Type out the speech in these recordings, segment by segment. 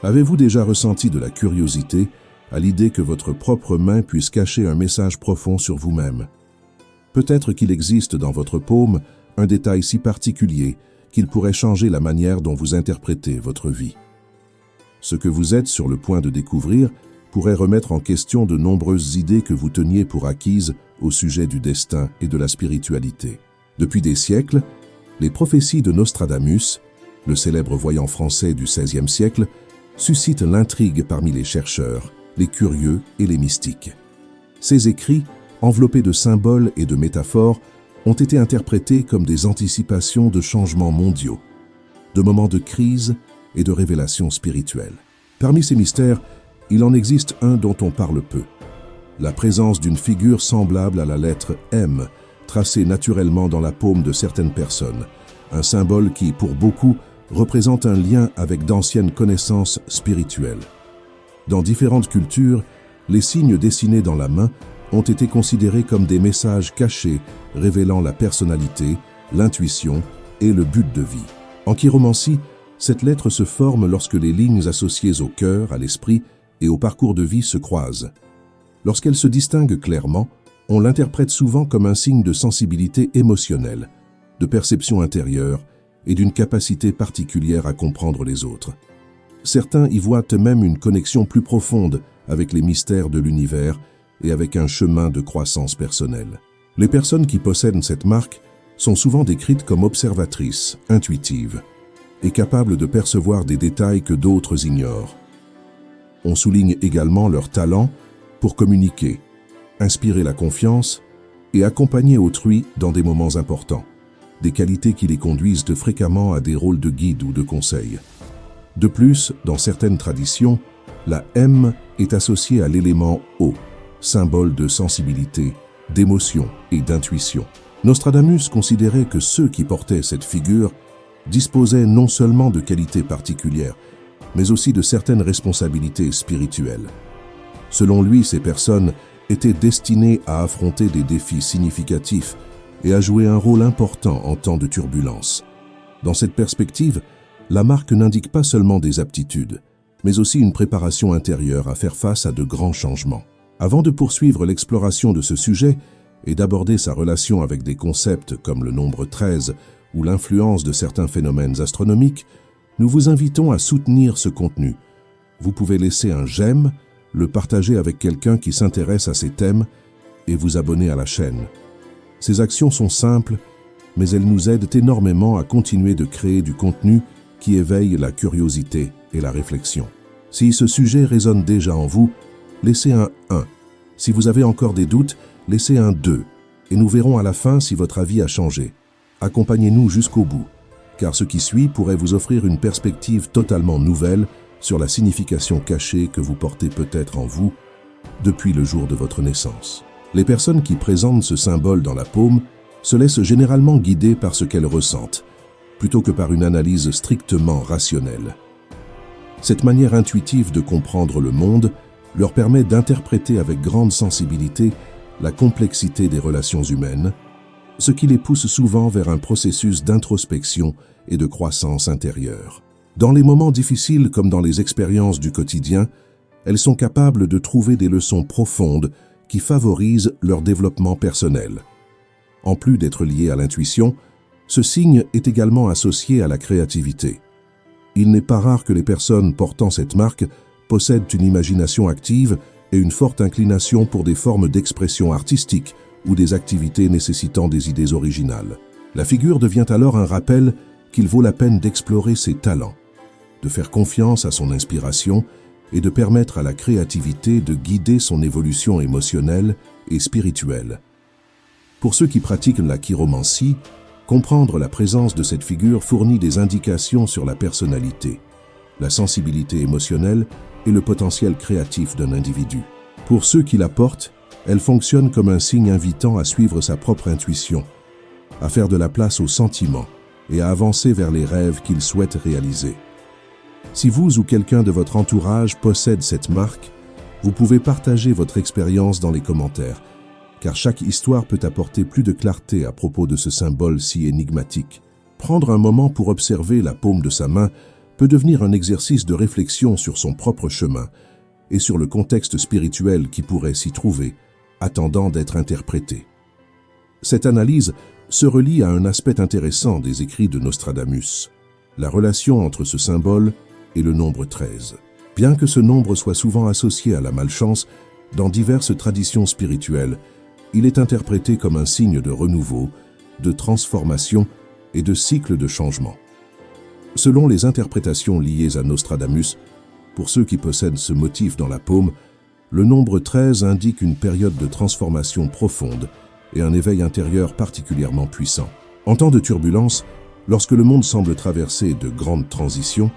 Avez-vous déjà ressenti de la curiosité à l'idée que votre propre main puisse cacher un message profond sur vous-même? Peut-être qu'il existe dans votre paume un détail si particulier qu'il pourrait changer la manière dont vous interprétez votre vie. Ce que vous êtes sur le point de découvrir pourrait remettre en question de nombreuses idées que vous teniez pour acquises au sujet du destin et de la spiritualité. Depuis des siècles, les prophéties de Nostradamus, le célèbre voyant français du XVIe siècle, suscitent l'intrigue parmi les chercheurs, les curieux et les mystiques. Ces écrits, enveloppés de symboles et de métaphores, ont été interprétés comme des anticipations de changements mondiaux, de moments de crise et de révélations spirituelles. Parmi ces mystères, il en existe un dont on parle peu. La présence d'une figure semblable à la lettre M, tracée naturellement dans la paume de certaines personnes, un symbole qui, pour beaucoup, représente un lien avec d'anciennes connaissances spirituelles. Dans différentes cultures, les signes dessinés dans la main ont été considérés comme des messages cachés révélant la personnalité, l'intuition et le but de vie. En chiromancie, cette lettre se forme lorsque les lignes associées au cœur, à l'esprit et au parcours de vie se croisent. Lorsqu'elle se distingue clairement, on l'interprète souvent comme un signe de sensibilité émotionnelle, de perception intérieure et d'une capacité particulière à comprendre les autres. Certains y voient même une connexion plus profonde avec les mystères de l'univers et avec un chemin de croissance personnelle. Les personnes qui possèdent cette marque sont souvent décrites comme observatrices, intuitives et capables de percevoir des détails que d'autres ignorent. On souligne également leur talent pour communiquer, inspirer la confiance et accompagner autrui dans des moments importants, des qualités qui les conduisent fréquemment à des rôles de guide ou de conseil. De plus, dans certaines traditions, la M est associée à l'élément eau, symbole de sensibilité, d'émotion et d'intuition. Nostradamus considérait que ceux qui portaient cette figure disposaient non seulement de qualités particulières, mais aussi de certaines responsabilités spirituelles. Selon lui, ces personnes étaient destinées à affronter des défis significatifs et à jouer un rôle important en temps de turbulence. Dans cette perspective, la marque n'indique pas seulement des aptitudes, mais aussi une préparation intérieure à faire face à de grands changements. Avant de poursuivre l'exploration de ce sujet et d'aborder sa relation avec des concepts comme le nombre 13 ou l'influence de certains phénomènes astronomiques, nous vous invitons à soutenir ce contenu. Vous pouvez laisser un j'aime, le partager avec quelqu'un qui s'intéresse à ces thèmes et vous abonner à la chaîne. Ces actions sont simples, mais elles nous aident énormément à continuer de créer du contenu qui éveille la curiosité et la réflexion. Si ce sujet résonne déjà en vous, laissez un 1. Si vous avez encore des doutes, laissez un 2. Et nous verrons à la fin si votre avis a changé. Accompagnez-nous jusqu'au bout, car ce qui suit pourrait vous offrir une perspective totalement nouvelle sur la signification cachée que vous portez peut-être en vous depuis le jour de votre naissance. Les personnes qui présentent ce symbole dans la paume se laissent généralement guider par ce qu'elles ressentent, plutôt que par une analyse strictement rationnelle. Cette manière intuitive de comprendre le monde leur permet d'interpréter avec grande sensibilité la complexité des relations humaines, ce qui les pousse souvent vers un processus d'introspection et de croissance intérieure. Dans les moments difficiles comme dans les expériences du quotidien, elles sont capables de trouver des leçons profondes qui favorisent leur développement personnel. En plus d'être lié à l'intuition, ce signe est également associé à la créativité. Il n'est pas rare que les personnes portant cette marque possèdent une imagination active et une forte inclination pour des formes d'expression artistique ou des activités nécessitant des idées originales. La figure devient alors un rappel qu'il vaut la peine d'explorer ses talents, de faire confiance à son inspiration et de permettre à la créativité de guider son évolution émotionnelle et spirituelle. Pour ceux qui pratiquent la chiromancie, comprendre la présence de cette figure fournit des indications sur la personnalité, la sensibilité émotionnelle et le potentiel créatif d'un individu. Pour ceux qui la portent, elle fonctionne comme un signe invitant à suivre sa propre intuition, à faire de la place aux sentiments et à avancer vers les rêves qu'ils souhaitent réaliser. Si vous ou quelqu'un de votre entourage possède cette marque, vous pouvez partager votre expérience dans les commentaires, car chaque histoire peut apporter plus de clarté à propos de ce symbole si énigmatique. Prendre un moment pour observer la paume de sa main peut devenir un exercice de réflexion sur son propre chemin et sur le contexte spirituel qui pourrait s'y trouver, attendant d'être interprété. Cette analyse se relie à un aspect intéressant des écrits de Nostradamus, la relation entre ce symbole et le nombre 13. Bien que ce nombre soit souvent associé à la malchance, dans diverses traditions spirituelles, il est interprété comme un signe de renouveau, de transformation et de cycle de changement. Selon les interprétations liées à Nostradamus, pour ceux qui possèdent ce motif dans la paume, le nombre 13 indique une période de transformation profonde et un éveil intérieur particulièrement puissant. En temps de turbulence, lorsque le monde semble traverser de grandes transitions,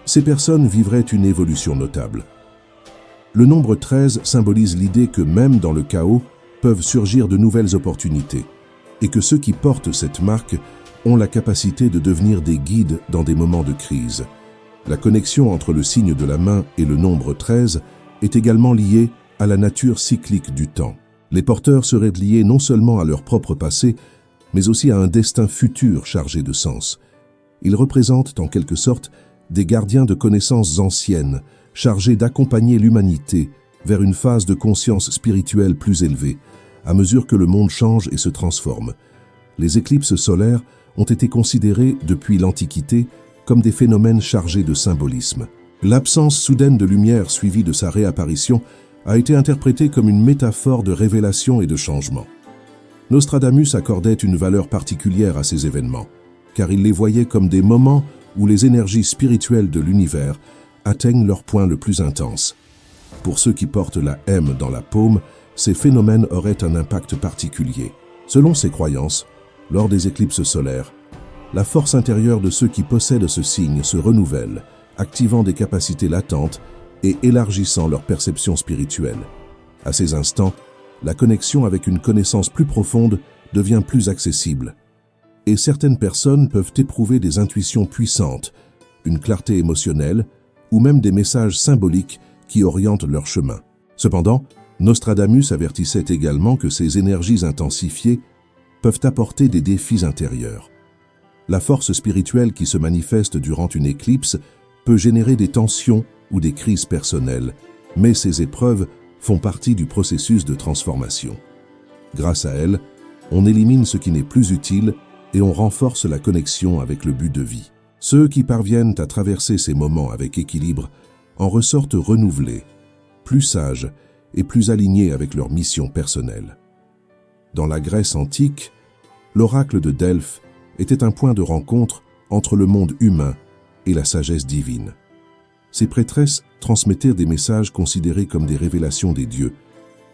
ces personnes vivraient une évolution notable. Le nombre 13 symbolise l'idée que même dans le chaos peuvent surgir de nouvelles opportunités et que ceux qui portent cette marque ont la capacité de devenir des guides dans des moments de crise. La connexion entre le signe de la main et le nombre 13 est également liée à la nature cyclique du temps. Les porteurs seraient liés non seulement à leur propre passé, mais aussi à un destin futur chargé de sens. Ils représentent en quelque sorte des gardiens de connaissances anciennes, chargés d'accompagner l'humanité vers une phase de conscience spirituelle plus élevée, à mesure que le monde change et se transforme. Les éclipses solaires ont été considérées depuis l'Antiquité comme des phénomènes chargés de symbolisme. L'absence soudaine de lumière suivie de sa réapparition a été interprétée comme une métaphore de révélation et de changement. Nostradamus accordait une valeur particulière à ces événements, car il les voyait comme des moments où les énergies spirituelles de l'univers atteignent leur point le plus intense. Pour ceux qui portent la M dans la paume, ces phénomènes auraient un impact particulier. Selon ses croyances, lors des éclipses solaires, la force intérieure de ceux qui possèdent ce signe se renouvelle, activant des capacités latentes et élargissant leur perception spirituelle. À ces instants, la connexion avec une connaissance plus profonde devient plus accessible. Et certaines personnes peuvent éprouver des intuitions puissantes, une clarté émotionnelle ou même des messages symboliques qui orientent leur chemin. Cependant, Nostradamus avertissait également que ces énergies intensifiées peuvent apporter des défis intérieurs. La force spirituelle qui se manifeste durant une éclipse peut générer des tensions ou des crises personnelles, mais ces épreuves font partie du processus de transformation. Grâce à elles, on élimine ce qui n'est plus utile et on renforce la connexion avec le but de vie. Ceux qui parviennent à traverser ces moments avec équilibre en ressortent renouvelés, plus sages et plus alignés avec leur mission personnelle. Dans la Grèce antique, l'oracle de Delphes était un point de rencontre entre le monde humain et la sagesse divine. Ces prêtresses transmettaient des messages considérés comme des révélations des dieux,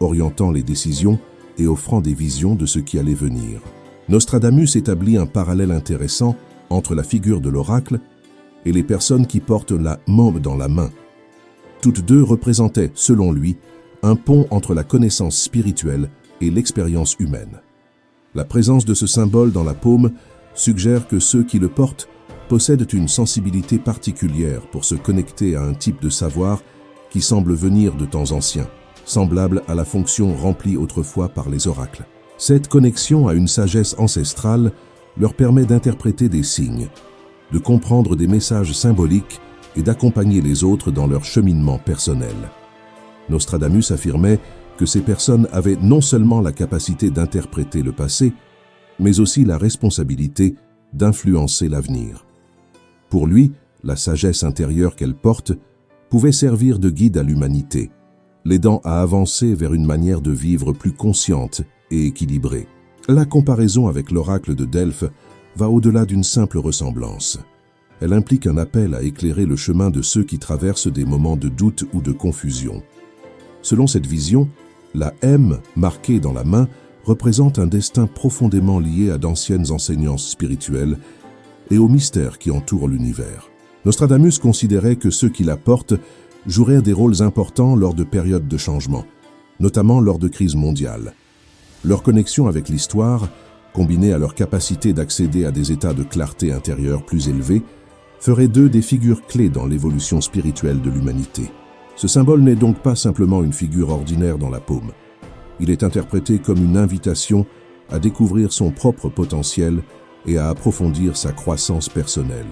orientant les décisions et offrant des visions de ce qui allait venir. Nostradamus établit un parallèle intéressant entre la figure de l'oracle et les personnes qui portent la môme dans la main. Toutes deux représentaient, selon lui, un pont entre la connaissance spirituelle et l'expérience humaine. La présence de ce symbole dans la paume suggère que ceux qui le portent possèdent une sensibilité particulière pour se connecter à un type de savoir qui semble venir de temps anciens, semblable à la fonction remplie autrefois par les oracles. Cette connexion à une sagesse ancestrale leur permet d'interpréter des signes, de comprendre des messages symboliques et d'accompagner les autres dans leur cheminement personnel. Nostradamus affirmait que ces personnes avaient non seulement la capacité d'interpréter le passé, mais aussi la responsabilité d'influencer l'avenir. Pour lui, la sagesse intérieure qu'elle porte pouvait servir de guide à l'humanité, l'aidant à avancer vers une manière de vivre plus consciente et équilibrée. La comparaison avec l'oracle de Delphes va au-delà d'une simple ressemblance. Elle implique un appel à éclairer le chemin de ceux qui traversent des moments de doute ou de confusion. Selon cette vision, la M marquée dans la main représente un destin profondément lié à d'anciennes enseignances spirituelles et aux mystères qui entourent l'univers. Nostradamus considérait que ceux qui la portent joueraient des rôles importants lors de périodes de changement, notamment lors de crises mondiales. Leur connexion avec l'histoire, combinée à leur capacité d'accéder à des états de clarté intérieure plus élevés, ferait d'eux des figures clés dans l'évolution spirituelle de l'humanité. Ce symbole n'est donc pas simplement une figure ordinaire dans la paume. Il est interprété comme une invitation à découvrir son propre potentiel et à approfondir sa croissance personnelle.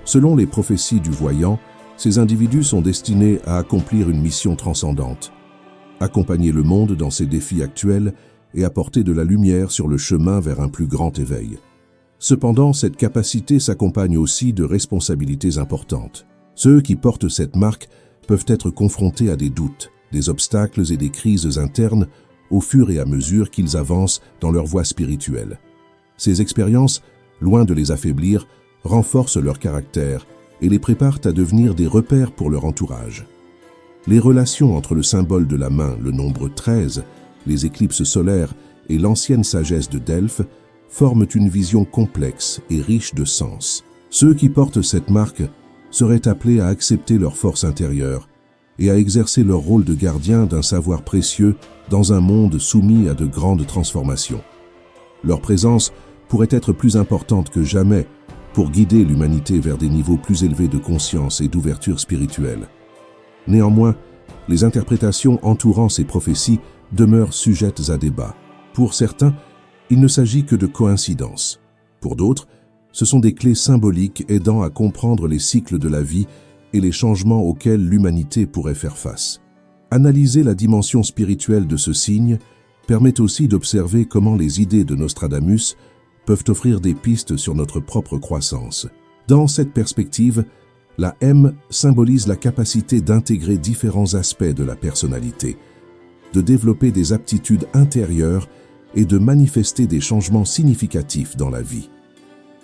Selon les prophéties du voyant, ces individus sont destinés à accomplir une mission transcendante, accompagner le monde dans ses défis actuels et apporter de la lumière sur le chemin vers un plus grand éveil. Cependant, cette capacité s'accompagne aussi de responsabilités importantes. Ceux qui portent cette marque peuvent être confrontés à des doutes, des obstacles et des crises internes au fur et à mesure qu'ils avancent dans leur voie spirituelle. Ces expériences, loin de les affaiblir, renforcent leur caractère et les préparent à devenir des repères pour leur entourage. Les relations entre le symbole de la main, le nombre 13, les éclipses solaires et l'ancienne sagesse de Delphes forment une vision complexe et riche de sens. Ceux qui portent cette marque seraient appelés à accepter leur force intérieure et à exercer leur rôle de gardien d'un savoir précieux dans un monde soumis à de grandes transformations. Leur présence pourrait être plus importante que jamais pour guider l'humanité vers des niveaux plus élevés de conscience et d'ouverture spirituelle. Néanmoins, les interprétations entourant ces prophéties demeurent sujettes à débat. Pour certains, il ne s'agit que de coïncidences. Pour d'autres, ce sont des clés symboliques aidant à comprendre les cycles de la vie et les changements auxquels l'humanité pourrait faire face. Analyser la dimension spirituelle de ce signe permet aussi d'observer comment les idées de Nostradamus peuvent offrir des pistes sur notre propre croissance. Dans cette perspective, la M symbolise la capacité d'intégrer différents aspects de la personnalité, de développer des aptitudes intérieures et de manifester des changements significatifs dans la vie.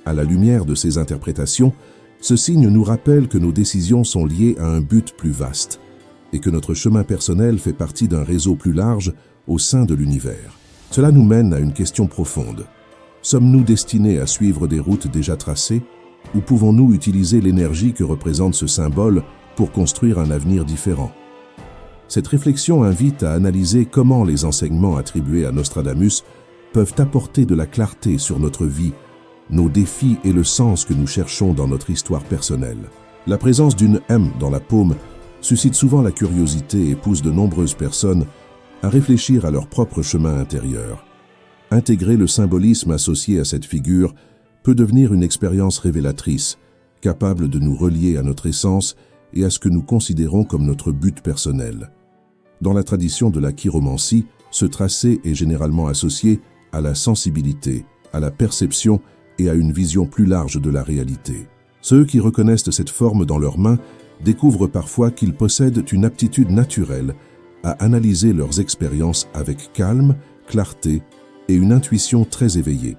À la lumière de ces interprétations, ce signe nous rappelle que nos décisions sont liées à un but plus vaste et que notre chemin personnel fait partie d'un réseau plus large au sein de l'univers. Cela nous mène à une question profonde. Sommes-nous destinés à suivre des routes déjà tracées ou pouvons-nous utiliser l'énergie que représente ce symbole pour construire un avenir différent? Cette réflexion invite à analyser comment les enseignements attribués à Nostradamus peuvent apporter de la clarté sur notre vie, nos défis et le sens que nous cherchons dans notre histoire personnelle. La présence d'une M dans la paume suscite souvent la curiosité et pousse de nombreuses personnes à réfléchir à leur propre chemin intérieur. Intégrer le symbolisme associé à cette figure peut devenir une expérience révélatrice, capable de nous relier à notre essence et à ce que nous considérons comme notre but personnel. Dans la tradition de la chiromancie, ce tracé est généralement associé à la sensibilité, à la perception et à une vision plus large de la réalité. Ceux qui reconnaissent cette forme dans leurs mains découvrent parfois qu'ils possèdent une aptitude naturelle à analyser leurs expériences avec calme, clarté et une intuition très éveillée.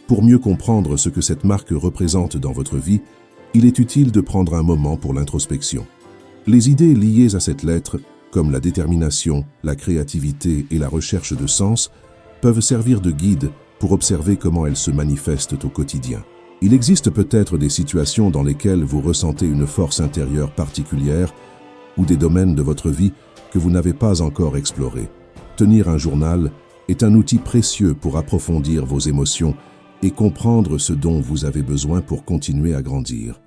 Pour mieux comprendre ce que cette marque représente dans votre vie, il est utile de prendre un moment pour l'introspection. Les idées liées à cette lettre, comme la détermination, la créativité et la recherche de sens, peuvent servir de guide pour observer comment elles se manifestent au quotidien. Il existe peut-être des situations dans lesquelles vous ressentez une force intérieure particulière ou des domaines de votre vie que vous n'avez pas encore explorés. Tenir un journal est un outil précieux pour approfondir vos émotions et comprendre ce dont vous avez besoin pour continuer à grandir.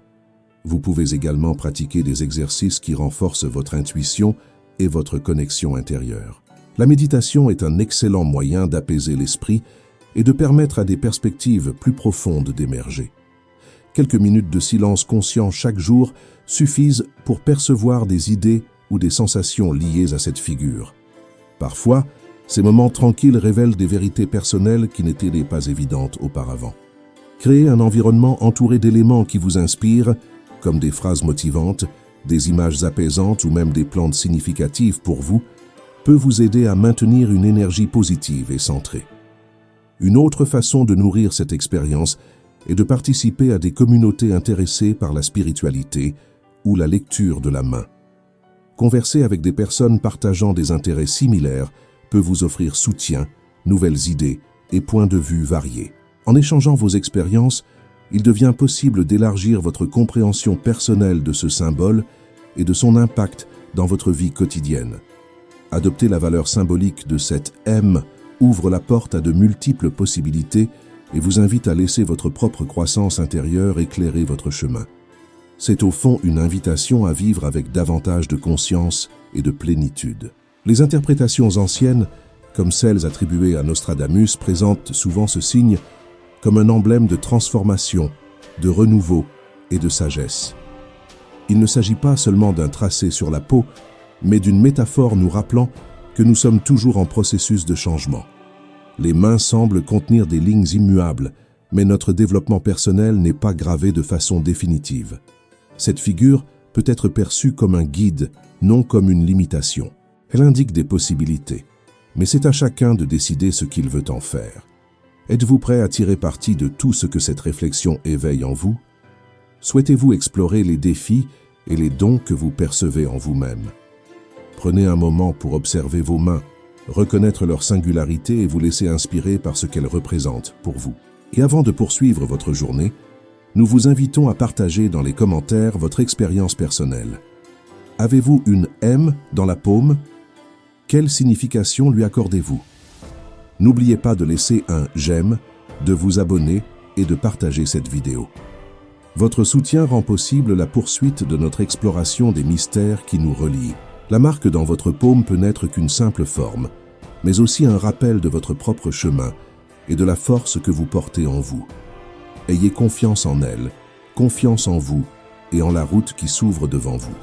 Vous pouvez également pratiquer des exercices qui renforcent votre intuition et votre connexion intérieure. La méditation est un excellent moyen d'apaiser l'esprit et de permettre à des perspectives plus profondes d'émerger. Quelques minutes de silence conscient chaque jour suffisent pour percevoir des idées ou des sensations liées à cette figure. Parfois, ces moments tranquilles révèlent des vérités personnelles qui n'étaient pas évidentes auparavant. Créer un environnement entouré d'éléments qui vous inspirent, comme des phrases motivantes, des images apaisantes ou même des plantes significatives pour vous, peut vous aider à maintenir une énergie positive et centrée. Une autre façon de nourrir cette expérience est de participer à des communautés intéressées par la spiritualité ou la lecture de la main. Converser avec des personnes partageant des intérêts similaires peut vous offrir soutien, nouvelles idées et points de vue variés. En échangeant vos expériences, il devient possible d'élargir votre compréhension personnelle de ce symbole et de son impact dans votre vie quotidienne. Adopter la valeur symbolique de cette M ouvre la porte à de multiples possibilités et vous invite à laisser votre propre croissance intérieure éclairer votre chemin. C'est au fond une invitation à vivre avec davantage de conscience et de plénitude. Les interprétations anciennes, comme celles attribuées à Nostradamus, présentent souvent ce signe comme un emblème de transformation, de renouveau et de sagesse. Il ne s'agit pas seulement d'un tracé sur la peau, mais d'une métaphore nous rappelant que nous sommes toujours en processus de changement. Les mains semblent contenir des lignes immuables, mais notre développement personnel n'est pas gravé de façon définitive. Cette figure peut être perçue comme un guide, non comme une limitation. Elle indique des possibilités, mais c'est à chacun de décider ce qu'il veut en faire. Êtes-vous prêt à tirer parti de tout ce que cette réflexion éveille en vous? Souhaitez-vous explorer les défis et les dons que vous percevez en vous-même? Prenez un moment pour observer vos mains, reconnaître leur singularité et vous laisser inspirer par ce qu'elles représentent pour vous. Et avant de poursuivre votre journée, nous vous invitons à partager dans les commentaires votre expérience personnelle. Avez-vous une M dans la paume? Quelle signification lui accordez-vous? N'oubliez pas de laisser un j'aime, de vous abonner et de partager cette vidéo. Votre soutien rend possible la poursuite de notre exploration des mystères qui nous relient. La marque dans votre paume peut n'être qu'une simple forme, mais aussi un rappel de votre propre chemin et de la force que vous portez en vous. Ayez confiance en elle, confiance en vous et en la route qui s'ouvre devant vous.